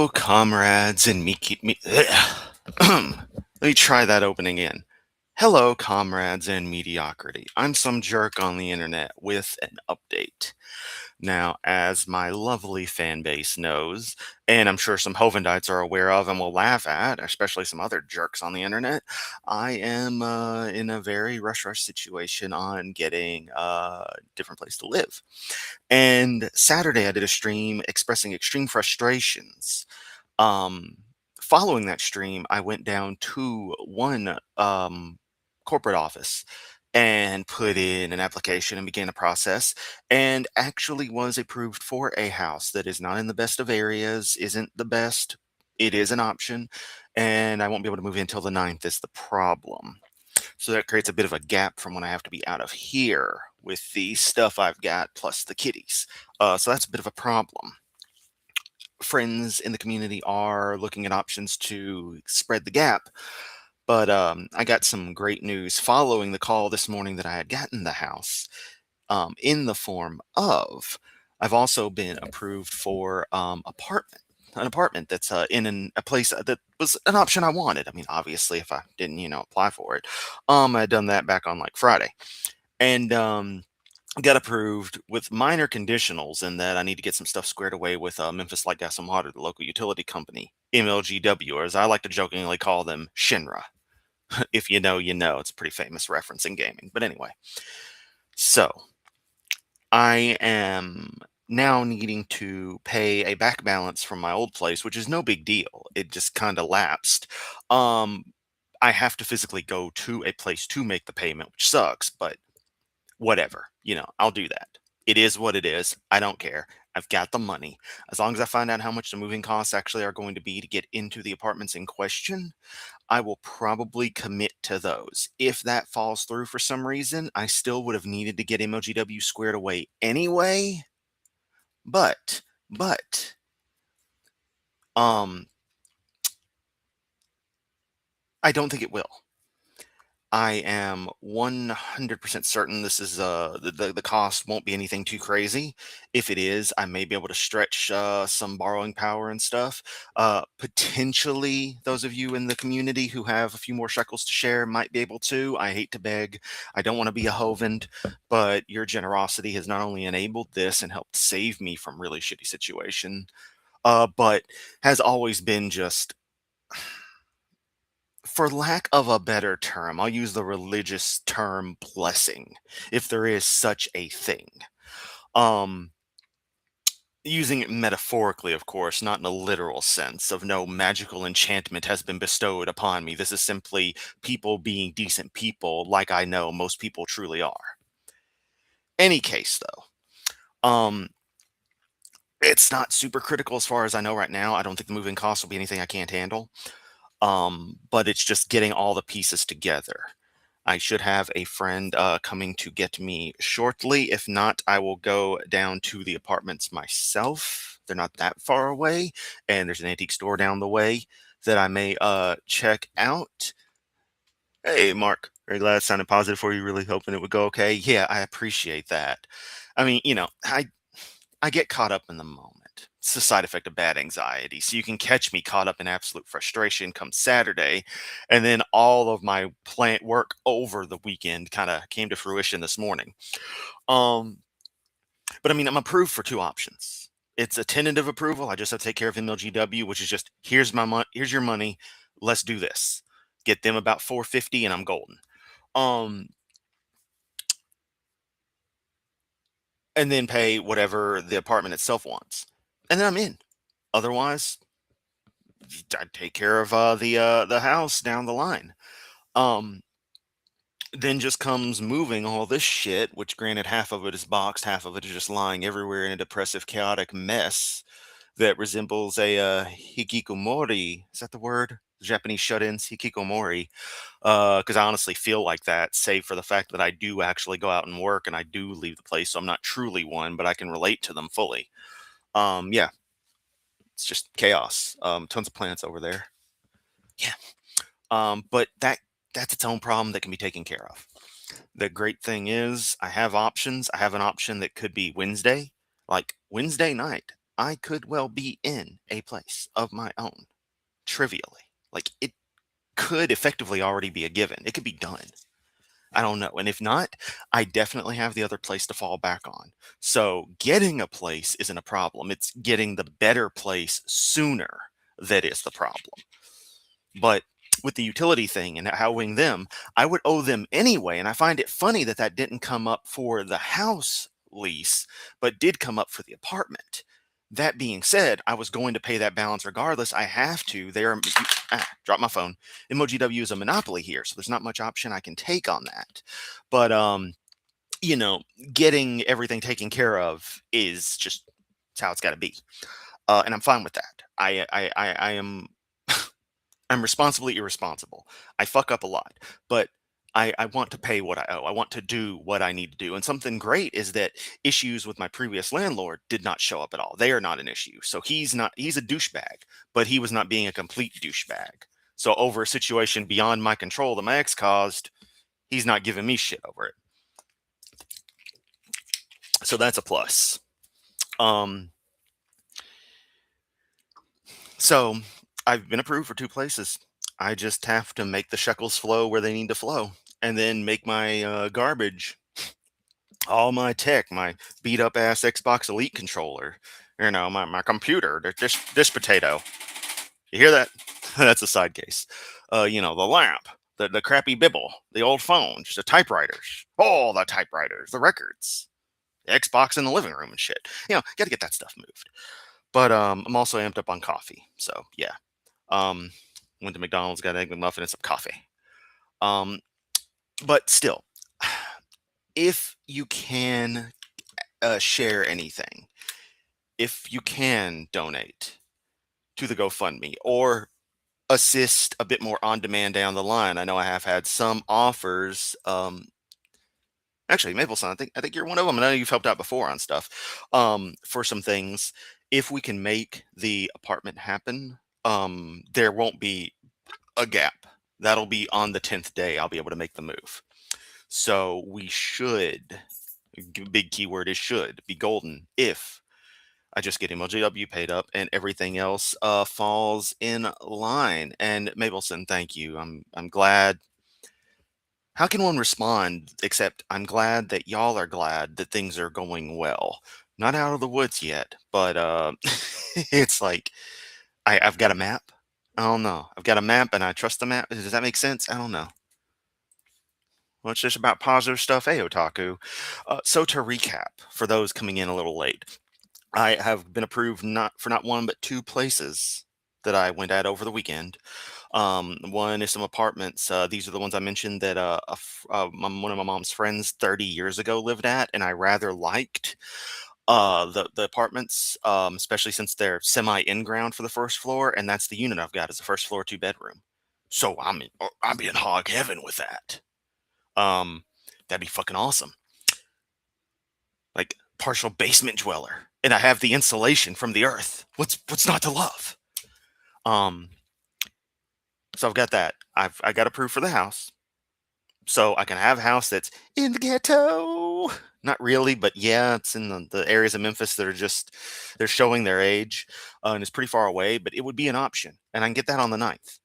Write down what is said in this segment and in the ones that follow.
Hello, comrades, and Let me try that opening in. Hello, comrades and mediocrity. I'm some jerk on the internet with an update. Now, as my lovely fan base knows, and I'm sure some Hovendites are aware of and will laugh at, especially some other jerks on the internet, I am in a very rush situation on getting a different place to live. And Saturday, I did a stream expressing extreme frustrations. um, Following that stream, I went down to one corporate office and put in an application and began a process, and actually was approved for a house that is not in the best of areas, isn't the best. It is an option, and I won't be able to move in until the 9th is the problem. So that creates a bit of a gap from when I have to be out of here with the stuff I've got plus the kitties. So that's a bit of a problem. Friends in the community are looking at options to spread the gap. But I got some great news following the call this morning that I had gotten the house, in the form of I've also been approved for an apartment that's in a place that was an option I wanted. I mean, obviously, if I didn't, apply for it, I'd done that back on like Friday, and got approved with minor conditionals in that I need to get some stuff squared away with Memphis Light Gas and Water, the local utility company, MLGW, or as I like to jokingly call them, Shinra. If you know, you know. It's a pretty famous reference in gaming. But anyway, so I am now needing to pay a back balance from my old place, which is no big deal. It just kind of lapsed. Um, I have to physically go to a place to make the payment, which sucks, but whatever, I'll do that. It is what it is. I don't care. I've got the money. As long as I find out how much the moving costs actually are going to be to get into the apartments in question, I will probably commit to those. If that falls through for some reason, I still would have needed to get MLGW squared away anyway. But, um, I don't think it will. I am 100% certain this is the cost won't be anything too crazy. If it is, I may be able to stretch some borrowing power and stuff. Potentially, those of you in the community who have a few more shekels to share might be able to. I hate to beg. I don't want to be a hovend, but your generosity has not only enabled this and helped save me from really shitty situation, but has always been just, for lack of a better term, I'll use the religious term blessing, if there is such a thing. Um, Using it metaphorically, of course, not in a literal sense of no magical enchantment has been bestowed upon me. This is simply people being decent people, like I know most people truly are. Any case, though, it's not super critical as far as I know right now. I don't think the moving costs will be anything I can't handle. But it's just getting all the pieces together. I should have a friend coming to get me shortly. If not, I will go down to the apartments myself. They're not that far away, and there's an antique store down the way that I may check out. Hey, Mark, very glad it sounded positive for you. Really hoping it would go okay. Yeah, I appreciate that. I mean, I get caught up in the moment. It's the side effect of bad anxiety. So you can catch me caught up in absolute frustration come Saturday. And then all of my plant work over the weekend kind of came to fruition this morning. Um, but I mean, I'm approved for two options. It's a tentative approval. I just have to take care of MLGW, which is just here's my money, here's your money. Let's do this. Get them about 450 and I'm golden. Um, and then pay whatever the apartment itself wants. And then I'm in. Otherwise, I'd take care of the house down the line. Um, then just comes moving all this shit, which granted half of it is boxed, half of it is just lying everywhere in a depressive, chaotic mess that resembles a hikikomori. Is that the word? Japanese shut-ins, hikikomori. Because I honestly feel like that, save for the fact that I do actually go out and work and I do leave the place, so I'm not truly one, but I can relate to them fully. Yeah, it's just chaos. Tons of plants over there. Yeah. But that's its own problem that can be taken care of. The great thing is I have options. I have an option that could be Wednesday, like Wednesday night. I could well be in a place of my own, trivially. Like, it could effectively already be a given. It could be done. I don't know. And if not, I definitely have the other place to fall back on. So getting a place isn't a problem. It's getting the better place sooner that is the problem. But with the utility thing and owing them, I would owe them anyway. And I find it funny that that didn't come up for the house lease, but did come up for the apartment. That being said, I was going to pay that balance regardless. I have to. Drop my phone. MOGW is a monopoly here, so there's not much option I can take on that. But you know, getting everything taken care of is just it's how it's got to be, and I'm fine with that. I am I'm responsibly irresponsible. I fuck up a lot, but I want to pay what I owe. I want to do what I need to do. And something great is that issues with my previous landlord did not show up at all. They are not an issue. So he's a douchebag, but he was not being a complete douchebag. So over a situation beyond my control that my ex caused, he's not giving me shit over it. So that's a plus. Um, so I've been approved for two places. I just have to make the shekels flow where they need to flow, and then make my garbage, all my tech, my beat up ass Xbox Elite controller, my computer, this potato. You hear that? That's a side case. The lamp, the crappy bibble, the old phones, the typewriters, all the typewriters, the records, the Xbox in the living room and shit. Got to get that stuff moved. But I'm also amped up on coffee. So yeah. Um, went to McDonald's, got an egg McMuffin and some coffee. Um, but still, if you can share anything, if you can donate to the GoFundMe or assist a bit more on demand down the line. I know I have had some offers. Actually, Mapleson, I think you're one of them. I know you've helped out before on stuff. For some things, if we can make the apartment happen, there won't be a gap. That'll be on the 10th day. I'll be able to make the move. So we should. Big keyword is should be golden if I just get MLGW paid up and everything else falls in line. And Mabelson, thank you. I'm glad. How can one respond except I'm glad that y'all are glad that things are going well. Not out of the woods yet, but it's like I've got a map. I don't know. I've got a map and I trust the map. Does that make sense? I don't know. Well, it's just about positive stuff, hey, Otaku. So to recap, for those coming in a little late, I have been approved not one but two places that I went at over the weekend. One is some apartments. These are the ones I mentioned that one of my mom's friends 30 years ago lived at, and I rather liked the apartments, especially since they're semi in ground for the first floor, and that's the unit I've got is a first floor 2 bedroom. So I'm in hog heaven with that. Um, that'd be fucking awesome. Like partial basement dweller, and I have the insulation from the earth. What's not to love? Um, so I've got that. I got approved for the house, so I can have a house that's in the ghetto. Not really, but yeah, it's in the areas of Memphis that are just they're showing their age, and it's pretty far away. But it would be an option, and I can get that on the 9th.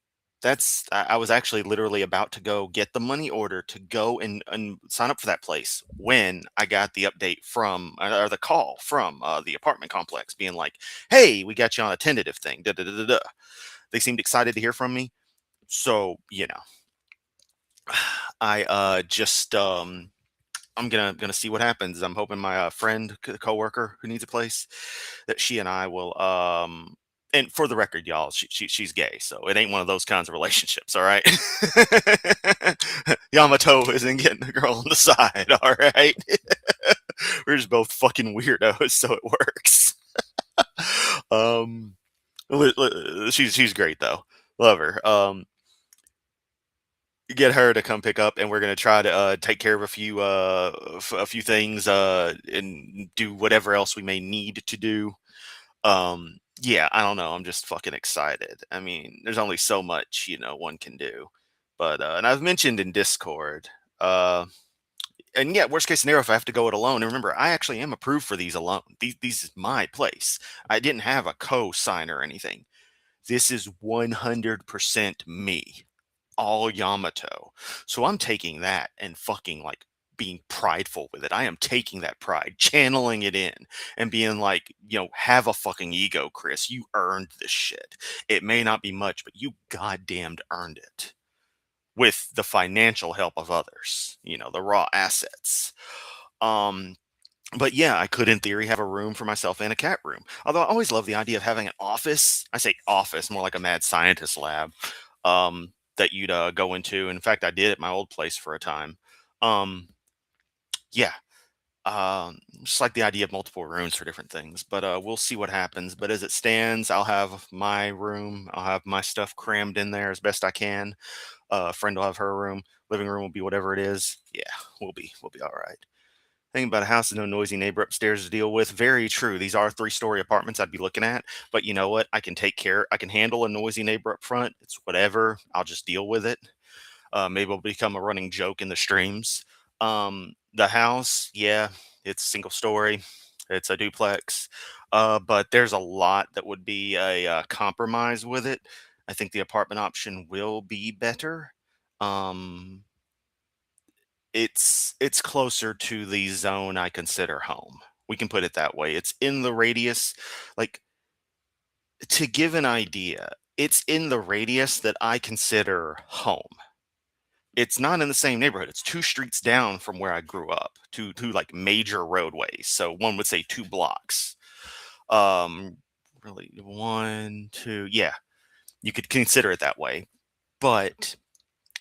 I was actually literally about to go get the money order to go and sign up for that place when I got the update from or the call from the apartment complex being like, "Hey, we got you on a tentative thing." Da, da, da, da, da. They seemed excited to hear from me, so I just I'm gonna see what happens. I'm hoping my friend, coworker who needs a place, that she and I will. And for the record, y'all, she's gay, so it ain't one of those kinds of relationships. All right, Yamato isn't getting a girl on the side. All right, we're just both fucking weirdos, so it works. um, she's great though. Love her. Get her to come pick up, and we're gonna try to take care of a few things and do whatever else we may need to do. Yeah, I don't know. I'm just fucking excited. I mean, there's only so much one can do, but and I've mentioned in Discord. Uh, And yeah, worst case scenario, if I have to go it alone, and remember, I actually am approved for these alone. These is my place. I didn't have a co-sign or anything. This is 100% me, all Yamato. So I'm taking that and fucking like being prideful with it. I am taking that pride, channeling it in, and being like, have a fucking ego, Chris. You earned this shit. It may not be much, but you goddamned earned it with the financial help of others, the raw assets. Um, but yeah, I could, in theory, have a room for myself and a cat room. Although I always love the idea of having an office. I say office, more like a mad scientist lab, that you'd go into. In fact, I did at my old place for a time. Um, yeah, just like the idea of multiple rooms for different things. But we'll see what happens. But as it stands, I'll have my room. I'll have my stuff crammed in there as best I can. A friend will have her room. Living room will be whatever it is. Yeah, we'll be all right. Thing about a house is no noisy neighbor upstairs to deal with. Very true. These are three-story apartments I'd be looking at, but you know what? I can take care. I can handle a noisy neighbor up front. It's whatever. I'll just deal with it. Maybe it'll become a running joke in the streams. The house, yeah, it's single story. It's a duplex, but there's a lot that would be a compromise with it. I think the apartment option will be better. Um, it's closer to the zone I consider home. We can put it that way. It's in the radius, like, to give an idea, it's in the radius that I consider home. It's not in the same neighborhood. It's 2 streets down from where I grew up, 2, like, major roadways, so one would say 2 blocks. Um, really 1, 2, yeah, you could consider it that way, but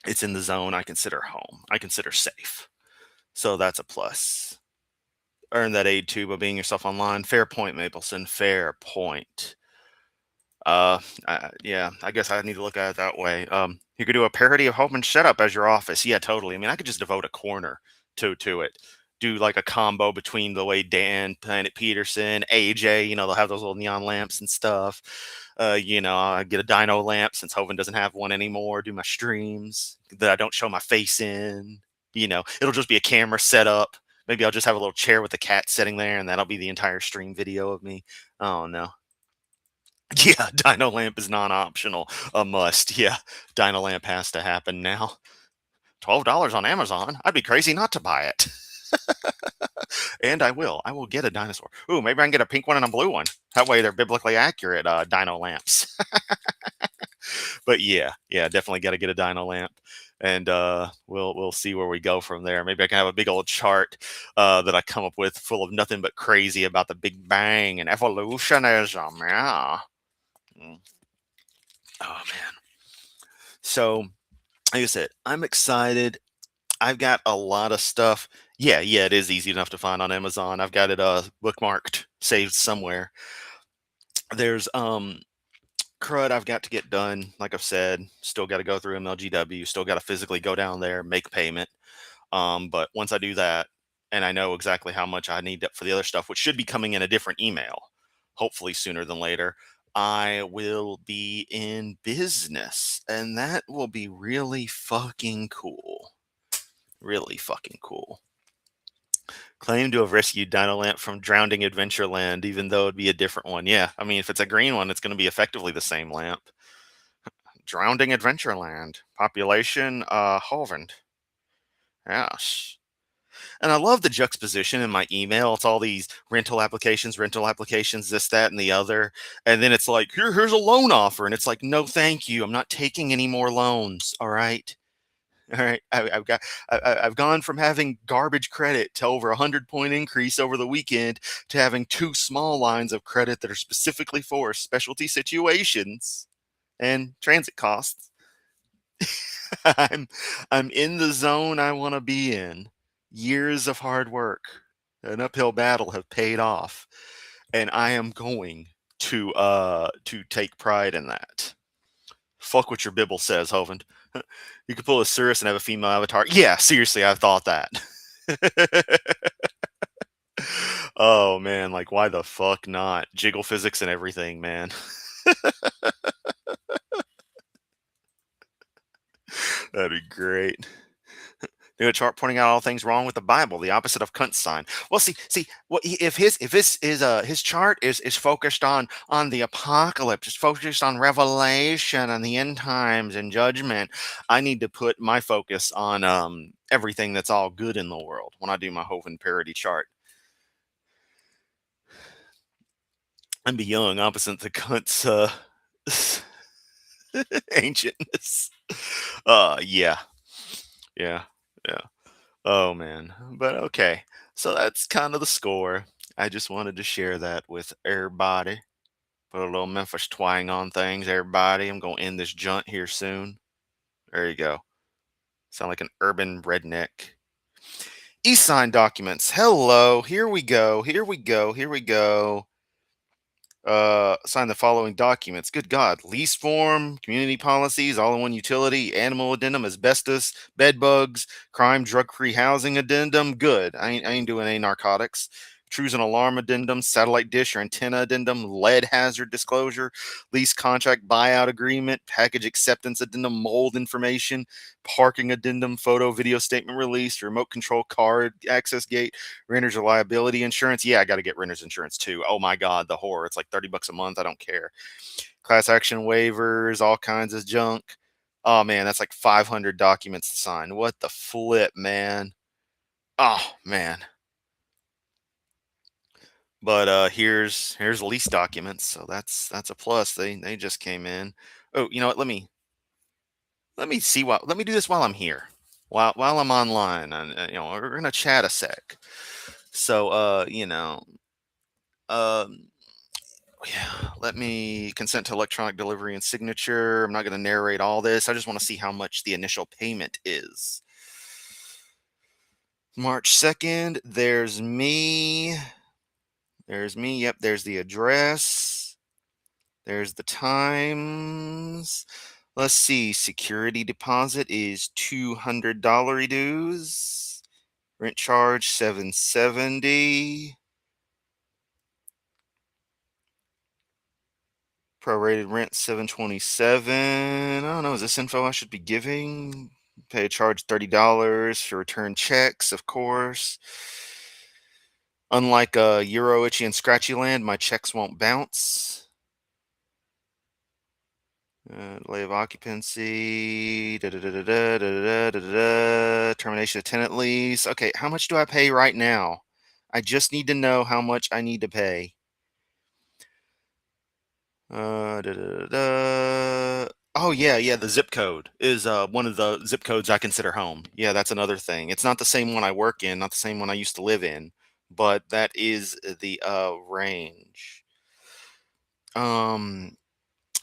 it's in the zone I consider home. I consider safe, so that's a plus. Earn that aid too by being yourself online. Fair point, Mapleson. Fair point. Yeah, I guess I need to look at it that way. You could do a parody of Home and Shut Up as your office. Yeah, totally. I mean, I could just devote a corner to it. Do like a combo between the way Dan, Planet Peterson, AJ, they'll have those little neon lamps and stuff. I get a dyno lamp since Hovind doesn't have one anymore. Do my streams that I don't show my face in. It'll just be a camera set up. Maybe I'll just have a little chair with the cat sitting there, and that'll be the entire stream video of me. Oh no. Yeah, Dino Lamp is non-optional, a must. Yeah, Dino Lamp has to happen now. $12 on Amazon. I'd be crazy not to buy it. And I will. I will get a dinosaur. Ooh, maybe I can get a pink one and a blue one. That way they're biblically accurate dino lamps. But yeah, definitely got to get a dino lamp. And we'll see where we go from there. Maybe I can have a big old chart that I come up with full of nothing but crazy about the Big Bang and evolutionism. Yeah. Mm. Oh man. So, like I said, I'm excited. I've got a lot of stuff. Yeah, it is easy enough to find on Amazon. I've got it bookmarked, saved somewhere. There's crud I've got to get done. Like I've said, still got to go through MLGW, still got to physically go down there, make payment. But once I do that, and I know exactly how much I need for the other stuff, which should be coming in a different email, hopefully sooner than later, I will be in business. And that will be really fucking cool. Really fucking cool. Claim to have rescued Dino Lamp from drowning Adventureland, even though it'd be a different one. Yeah, I mean, if it's a green one, it's going to be effectively the same lamp. Drowning Adventureland. Population, Hovland. Yes. And I love the juxtaposition in my email. It's all these rental applications, this, that, and the other. And then it's like, here's a loan offer. And it's like, no, thank you. I'm not taking any more loans. All right. All right. I've gone from having garbage credit to over 100-point increase over the weekend to having 2 small lines of credit that are specifically for specialty situations and transit costs. I'm I'm in the zone I want to be in. Years of hard work, an uphill battle have paid off, and I am going to take pride in that. Fuck what your Bibble says, Hovind. You could pull a Cirrus and have a female avatar. Yeah, seriously, I've thought that. Oh man, like why the fuck not? Jiggle physics and everything, man. That'd be great. Do a chart pointing out all things wrong with the Bible, the opposite of Kunt's sign. Well, see, what if his chart is focused on the apocalypse, it's focused on revelation and the end times and judgment. I need to put my focus on everything that's all good in the world when I do my Hovind parody chart. And be young, opposite the Kunt's ancientness. Yeah, yeah, yeah. Oh man. But okay. So that's kind of the score. I just wanted to share that with everybody. Put a little Memphis twang on things, everybody. I'm gonna end this junt here soon. There you go. Sound like an urban redneck. E-sign documents. Hello. Here we go. Here we go. Here we go. Sign the following documents. Good God. Lease form, community policies, all-in-one utility, animal addendum, asbestos, bed bugs, crime, drug-free housing addendum. Good. I ain't doing any narcotics. Intrusion alarm addendum, satellite dish or antenna addendum, lead hazard disclosure, lease contract buyout agreement, package acceptance addendum, mold information, parking addendum, photo video statement release, remote control card access gate, renter's liability insurance. Yeah, I got to get renter's insurance too. Oh my God, the horror. It's like $30 a month. I don't care. Class action waivers, all kinds of junk. Oh man, that's like 500 documents to sign. What the flip, man? Oh man. But here's lease documents, so that's a plus. They just came in. Oh, you know what? Let me see what let me do this while I'm here. While I'm online, and we're gonna chat a sec. So um yeah, let me consent to electronic delivery and signature. I'm not going to narrate all this. I just want to see how much the initial payment is. March 2nd, there's me. There's me. Yep, there's the address. There's the times. Let's see. Security deposit is $200 dues. Rent charge $770. Prorated rent $727. I don't know. Is this info I should be giving? Pay a charge $30 for return checks, of course. Unlike Euro Itchy and Scratchy Land, my checks won't bounce. Delay of occupancy. Termination of tenant lease. Okay, how much do I pay right now? I just need to know how much I need to pay. Oh yeah, the zip code is one of the zip codes I consider home. Yeah, that's another thing. It's not the same one I work in, not the same one I used to live in, but that is the range. Um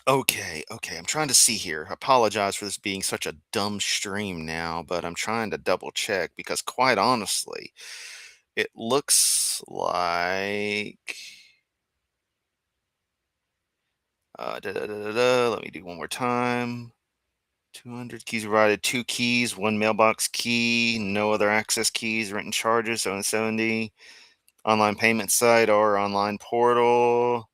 okay. I'm trying to see here. Apologize for this being such a dumb stream now, but I'm trying to double check because quite honestly, it looks like let me do one more time. 200 keys provided, 2 keys, 1 mailbox key, no other access keys, rent and charges, 770. Online payment site or online portal.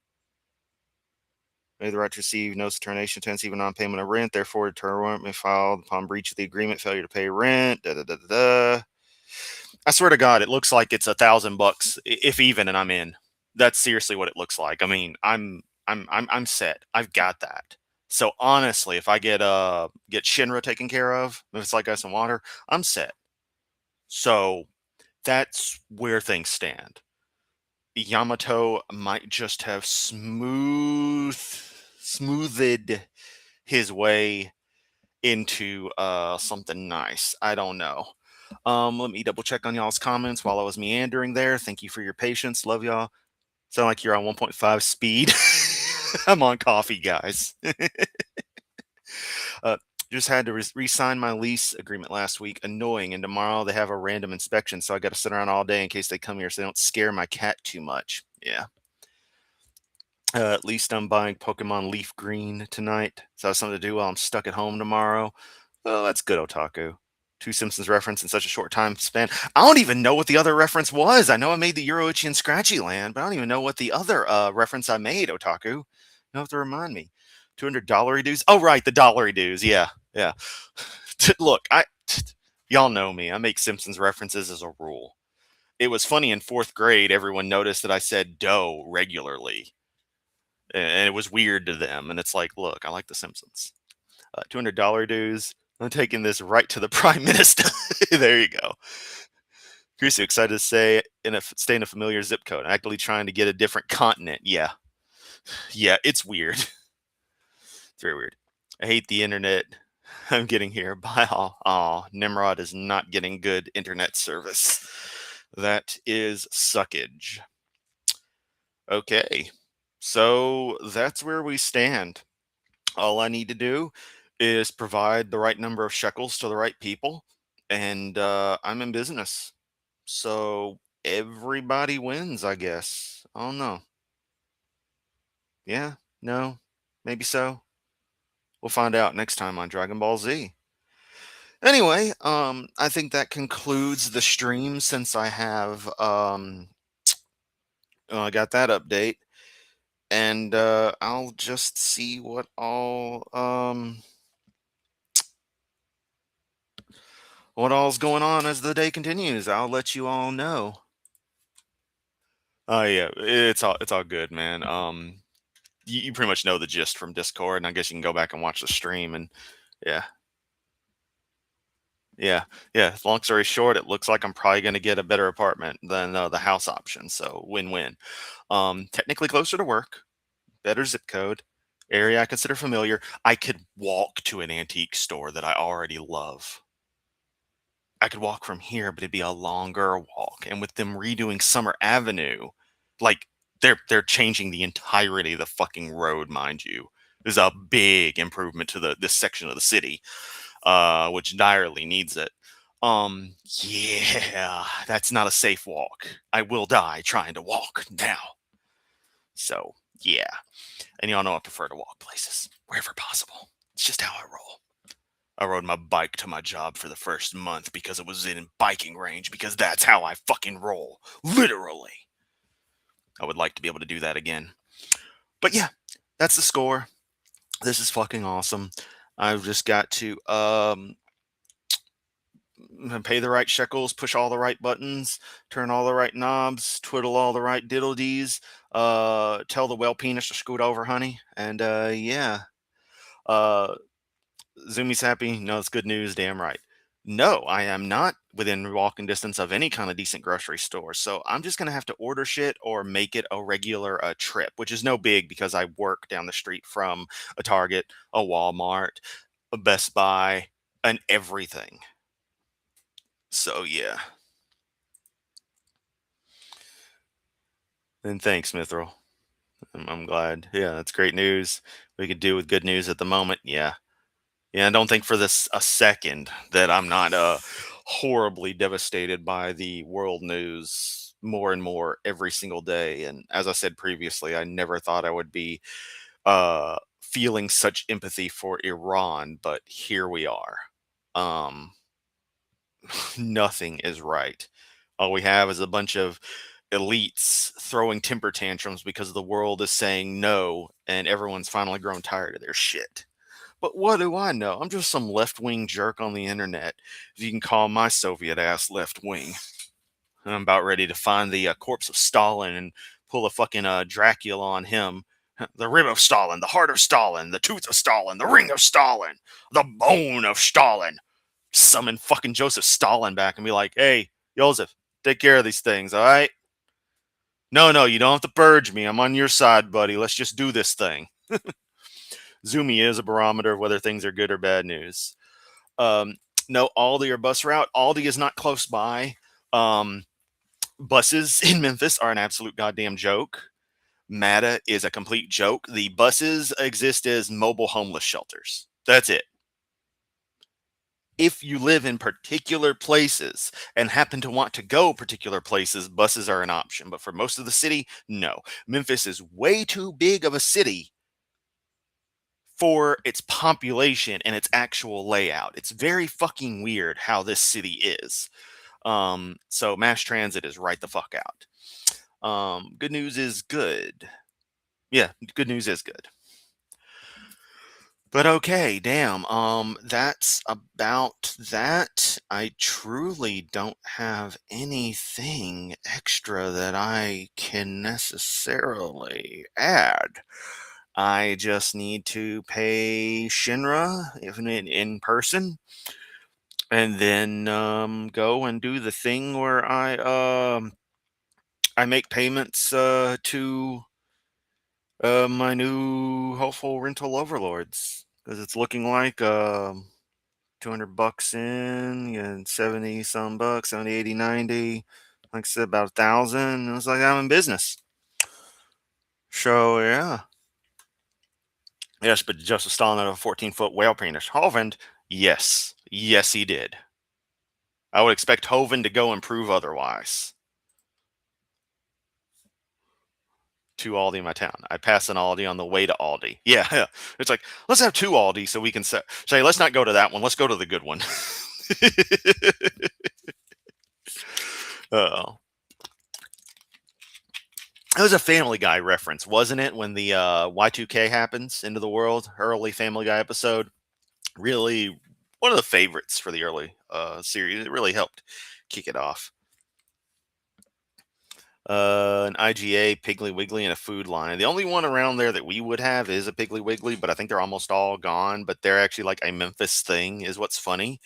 May the right to receive notice of termination, tenancy, even non-payment of rent. Therefore, return warrant may file upon breach of the agreement, failure to pay rent. I swear to God, it looks like it's $1,000, if even, and I'm in. That's seriously what it looks like. I mean, I'm set. I've got that. So honestly, if I get Shinra taken care of, if it's like ice and water, I'm set. So that's where things stand. Yamato might just have smoothed his way into something nice. I don't know. Let me double check on y'all's comments while I was meandering there. Thank you for your patience. Love y'all. Sound like you're on 1.5 speed. I'm on coffee, guys. uh, just had to re-sign my lease agreement last week. Annoying. And tomorrow they have a random inspection, so I got to sit around all day in case they come here so they don't scare my cat too much. Yeah. At least I'm buying Pokemon Leaf Green tonight, so I have something to do while I'm stuck at home tomorrow. Well, that's good, Otaku. Two Simpsons reference in such a short time span. I don't even know what the other reference was. I know I made the Euroichi and Scratchy Land, but I don't even know what the other reference I made, Otaku. You have to remind me. $200 dues? Oh, right, the dollary dues. Yeah. Look, Y'all know me. I make Simpsons references as a rule. It was funny in fourth grade, everyone noticed that I said dough regularly. And it was weird to them. And it's like, look, I like The Simpsons. $200 dues. I'm taking this right to the prime minister. There you go. Creasy, excited to stay in a familiar zip code. Actively trying to get a different continent. Yeah. Yeah, it's weird. It's very weird. I hate the internet. I'm getting here. Bye all. Aw, Nimrod is not getting good internet service. That is suckage. Okay. So that's where we stand. All I need to do is provide the right number of shekels to the right people, and I'm in business. So everybody wins, I guess. I don't know. Yeah, no, maybe so. We'll find out next time on Dragon Ball Z. Anyway, I think that concludes the stream since I have I got that update, and I'll just see what all's going on as the day continues. I'll let you all know. Oh yeah, it's all good, man. You pretty much know the gist from Discord, and I guess you can go back and watch the stream, and yeah, yeah, yeah. Long story short, it looks like I'm probably going to get a better apartment than the house option, so win-win. Technically closer to work, better zip code, area I consider familiar. I could walk to an antique store that I already love. I could walk from here, but it'd be a longer walk. And with them redoing Summer Avenue, like they're changing the entirety of the fucking road, mind you. There's a big improvement to this section of the city, which direly needs it. Yeah, that's not a safe walk. I will die trying to walk now. So yeah, and y'all know I prefer to walk places wherever possible. It's just how I roll. I rode my bike to my job for the first month because it was in biking range, because that's how I fucking roll. Literally. I would like to be able to do that again. But yeah, that's the score. This is fucking awesome. I've just got to pay the right shekels, push all the right buttons, turn all the right knobs, twiddle all the right diddle dees, tell the whale penis to scoot over, honey. And yeah. Uh Zumi's happy. No, it's good news. Damn right. No, I am not within walking distance of any kind of decent grocery store. So I'm just going to have to order shit or make it a regular trip, which is no big because I work down the street from a Target, a Walmart, a Best Buy, and everything. So yeah. And thanks, Mithril. I'm glad. Yeah, that's great news. We could do with good news at the moment. Yeah. Yeah, I don't think for this a second that I'm not horribly devastated by the world news more and more every single day. And as I said previously, I never thought I would be feeling such empathy for Iran, but here we are. Um, Nothing is right. All we have is a bunch of elites throwing temper tantrums because the world is saying no, and everyone's finally grown tired of their shit. But what do I know? I'm just some left wing jerk on the internet, if you can call my Soviet ass left wing. I'm about ready to find the corpse of Stalin and pull a fucking Dracula on him. The rib of Stalin, the heart of Stalin, the tooth of Stalin, the ring of Stalin, the bone of Stalin. Summon fucking Joseph Stalin back and be like, hey, Joseph, take care of these things, all right? No, no, you don't have to purge me. I'm on your side, buddy. Let's just do this thing. Zoomy is a barometer of whether things are good or bad news. Um, no, Aldi or bus route. Aldi is not close by. Um, Buses in Memphis are an absolute goddamn joke. MATA is a complete joke. The buses exist as mobile homeless shelters. That's it. If you live in particular places and happen to want to go particular places, buses are an option. But for most of the city, no. Memphis is way too big of a city for its population and its actual layout. It's very fucking weird how this city is. So mass transit is right the fuck out. Good news is good. Yeah, good news is good. But okay, damn. That's about that. I truly don't have anything extra that I can necessarily add. I just need to pay Shinra if in person, and then go and do the thing where I make payments to my new hopeful rental overlords, because it's looking like 200 bucks in and 70 some bucks, 70, 80, 90. Like I said, about 1,000. It was like I'm in business. So, yeah. Yes, but Joseph Stalin had a 14-foot whale penis. Hovind, yes. Yes, he did. I would expect Hovind to go and prove otherwise. To Aldi in my town. I pass an Aldi on the way to Aldi. Yeah, yeah. It's like, let's have two Aldi so we can say, let's not go to that one. Let's go to the good one. Oh. It was a Family Guy reference, wasn't it? When the Y2K happens into the world, early Family Guy episode. Really one of the favorites for the early series. It really helped kick it off. An IGA, Piggly Wiggly, and a Food Line. The only one around there that we would have is a Piggly Wiggly, but I think they're almost all gone. But they're actually like a Memphis thing, is what's funny.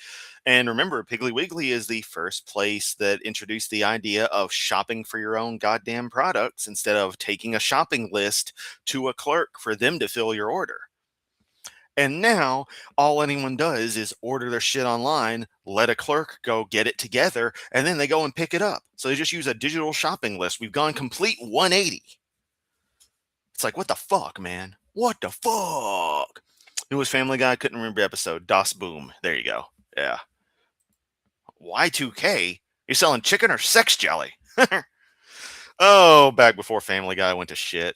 And remember, Piggly Wiggly is the first place that introduced the idea of shopping for your own goddamn products instead of taking a shopping list to a clerk for them to fill your order. And now all anyone does is order their shit online, let a clerk go get it together, and then they go and pick it up. So they just use a digital shopping list. We've gone complete 180. It's like, what the fuck, man? What the fuck? It was Family Guy. I couldn't remember the episode. Das Boom. There you go. Yeah. Y2K? You're selling chicken or sex jelly? Oh, back before Family Guy went to shit.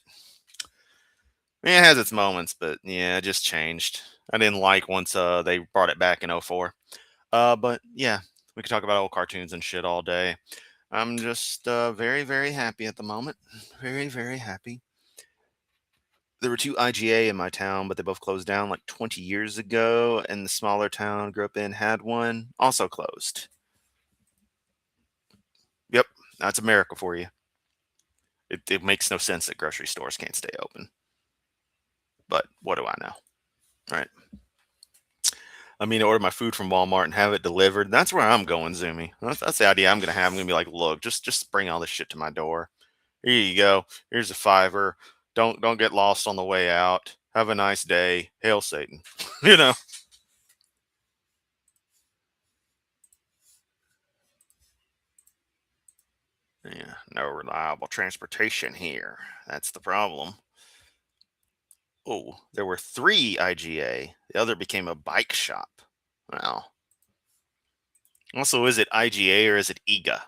Yeah, it has its moments, but yeah, it just changed. I didn't like once they brought it back in '04. But yeah, we could talk about old cartoons and shit all day. I'm just very, very happy at the moment. Very, very happy. There were two IGA in my town, but they both closed down like 20 years ago, and the smaller town I grew up in had one, also closed. Yep, that's America for you. It makes no sense that grocery stores can't stay open. But what do I know? Right. I mean, order my food from Walmart and have it delivered. That's where I'm going, Zoomy. That's the idea I'm gonna have. I'm gonna be like, look, just bring all this shit to my door. Here you go. Here's a fiver. Don't get lost on the way out. Have a nice day. Hail Satan. you know. Yeah. No reliable transportation here. That's the problem. Oh, there were three IGA. The other became a bike shop. Well. Also, is it IGA or is it EGA?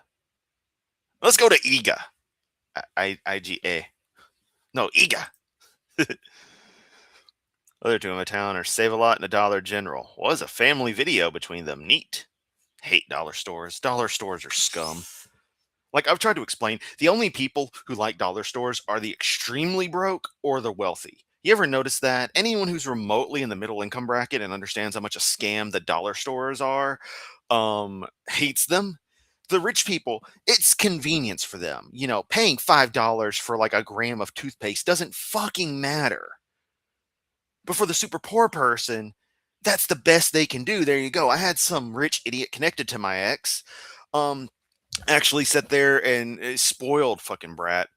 Let's go to EGA. IGA. No, EGA. Other two in my town are Save a Lot and a Dollar General. Was a family video between them. Neat. Hate dollar stores. Dollar stores are scum. Like I've tried to explain, the only people who like dollar stores are the extremely broke or the wealthy. You ever notice that? Anyone who's remotely in the middle income bracket and understands how much a scam the dollar stores are, hates them. The rich people, it's convenience for them. Paying $5 for like a gram of toothpaste doesn't fucking matter. But for the super poor person, that's the best they can do. There you go. I had some rich idiot connected to my ex. Um, actually sat there and spoiled fucking brat.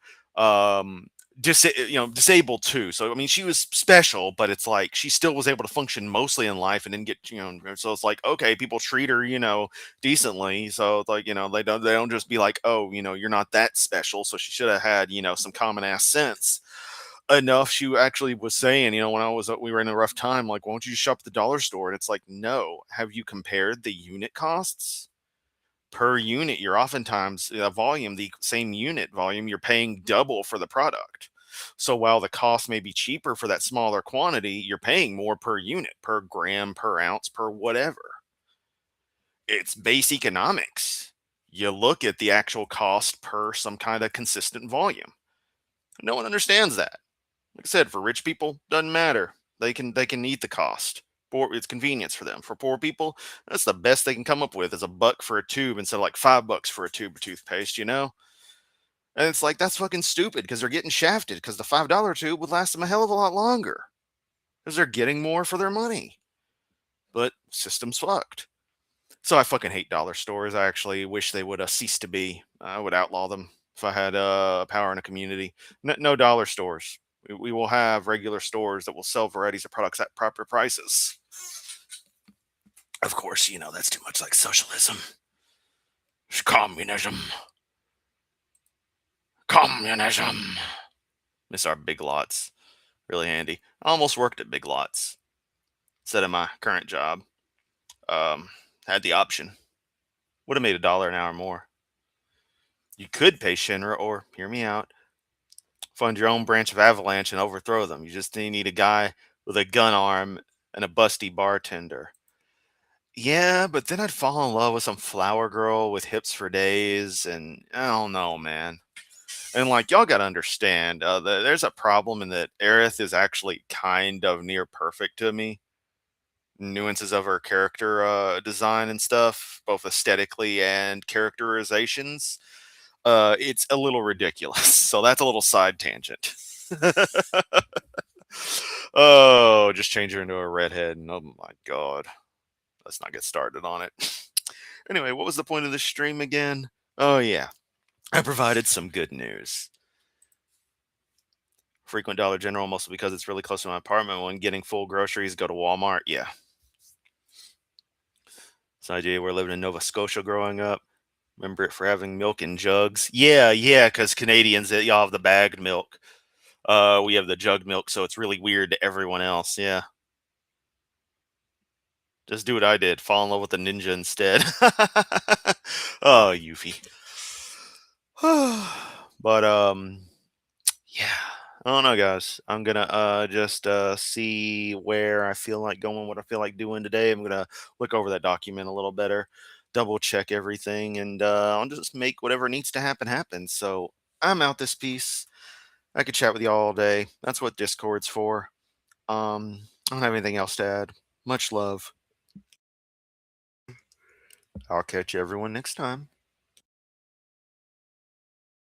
Disabled too. So I mean, she was special, but it's like she still was able to function mostly in life and didn't get So it's like, okay, people treat her decently. So it's like they don't just be like, oh, you're not that special. So she should have had some common ass sense enough. She actually was saying, when we were in a rough time, like, why don't you just shop at the dollar store? And it's like, no. Have you compared the unit costs? Per unit, you're oftentimes volume, the same unit volume, you're paying double for the product. So while the cost may be cheaper for that smaller quantity, you're paying more per unit, per gram, per ounce, per whatever. It's base economics. You look at the actual cost per some kind of consistent volume. No one understands that. Like I said, for rich people, doesn't matter. They can eat the cost. It's convenience for them. For poor people, that's the best they can come up with is a buck for a tube instead of like $5 for a tube of toothpaste, you know? And it's like that's fucking stupid because they're getting shafted because the $5 tube would last them a hell of a lot longer because they're getting more for their money. But system's fucked. So I fucking hate dollar stores. I actually wish they would cease to be. I would outlaw them if I had power in a community. No dollar stores. We will have regular stores that will sell varieties of products at proper prices. Of course, that's too much like socialism. It's communism. Communism. Miss our Big Lots. Really handy. I almost worked at Big Lots instead of my current job. Um, had the option. Would have made $1 an hour more. You could pay Shinra, or hear me out, fund your own branch of Avalanche and overthrow them. You just need a guy with a gun arm and a busty bartender. Yeah, but then I'd fall in love with some flower girl with hips for days, and I don't know, man. And like y'all got to understand, there's a problem in that Aerith is actually kind of near perfect to me. Nuances of her character design and stuff, both aesthetically and characterizations. It's a little ridiculous. So that's a little side tangent. Oh, just change her into a redhead, and oh my god, let's not get started on it. Anyway, what was the point of this stream again? Oh yeah, I provided some good news. Frequent Dollar General, mostly because it's really close to my apartment. When getting full groceries, go to Walmart. Yeah, it's an idea. We're living in Nova Scotia growing up. Remember it for having milk in jugs? Yeah, because Canadians, y'all have the bagged milk. We have the jug milk, so it's really weird to everyone else. Yeah. Just do what I did. Fall in love with the ninja instead. Oh, Yuffie. But yeah. I don't know, guys. I'm gonna just see where I feel like going, what I feel like doing today. I'm gonna look over that document a little better, double check everything, and I'll just make whatever needs to happen happen. So I'm out this piece. I could chat with you all day. That's what Discord's for. I don't have anything else to add. Much love. I'll catch everyone next time.